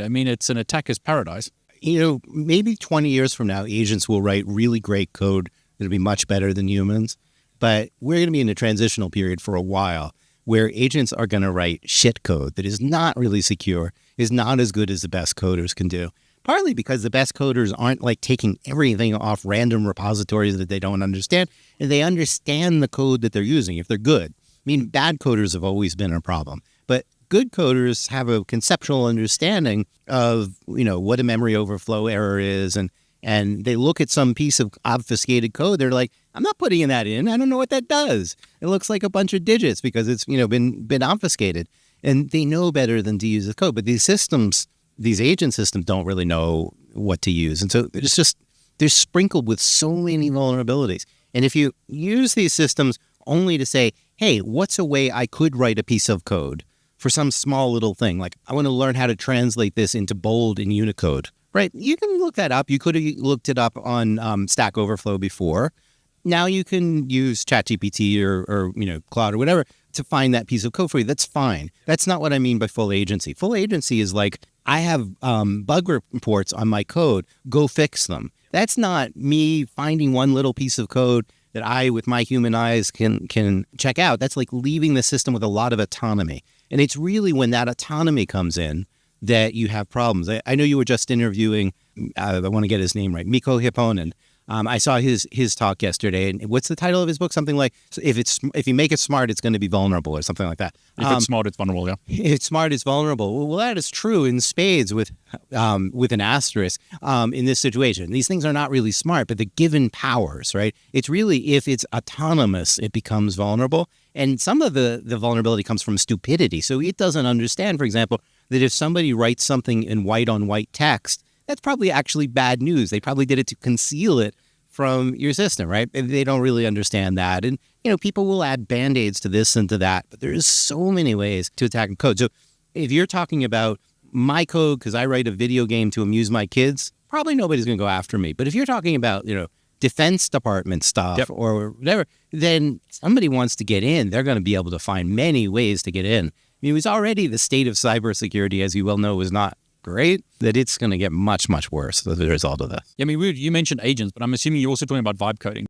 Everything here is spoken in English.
I mean, it's an attacker's paradise. Maybe 20 years from now, agents will write really great code that'll be much better than humans. But we're going to be in a transitional period for a while where agents are going to write shit code that is not really secure, is not as good as the best coders can do. Partly because the best coders aren't like taking everything off random repositories that they don't understand, and they understand the code that they're using if they're good. I mean, bad coders have always been a problem, but good coders have a conceptual understanding of, what a memory overflow error is, and they look at some piece of obfuscated code. They're like, I'm not putting that in. I don't know what that does. It looks like a bunch of digits because it's, been obfuscated. And they know better than to use the code. But these agent systems don't really know what to use. And so they're sprinkled with so many vulnerabilities. And if you use these systems only to say, hey, what's a way I could write a piece of code for some small little thing? Like, I want to learn how to translate this into bold in Unicode. Right? You can look that up. You could have looked it up on Stack Overflow before. Now you can use ChatGPT or Claude or whatever to find that piece of code for you. That's fine. That's not what I mean by full agency. Full agency is like, I have bug reports on my code. Go fix them. That's not me finding one little piece of code that I, with my human eyes, can check out. That's like leaving the system with a lot of autonomy. And it's really when that autonomy comes in that you have problems. I know you were just interviewing, I want to get his name right, Mikko Hipponen. I saw his talk yesterday, and what's the title of his book? Something like, if you make it smart, it's going to be vulnerable, or something like that. If it's smart, it's vulnerable, yeah. It's smart, it's vulnerable. Well, that is true in spades with an asterisk in this situation. These things are not really smart, but the given powers, right? It's really, if it's autonomous, it becomes vulnerable. And some of the vulnerability comes from stupidity. So it doesn't understand, for example, that if somebody writes something in white on white text, that's probably actually bad news. They probably did it to conceal it from your system, right? They don't really understand that. And, people will add Band-Aids to this and to that, but there's so many ways to attack code. So if you're talking about my code because I write a video game to amuse my kids, probably nobody's going to go after me. But if you're talking about, Defense Department stuff or whatever, then somebody wants to get in. They're going to be able to find many ways to get in. I mean, it was already the state of cybersecurity, as you well know, was not great, that it's going to get much, much worse as a result of this. Yeah, I mean, you mentioned agents, but I'm assuming you're also talking about vibe coding.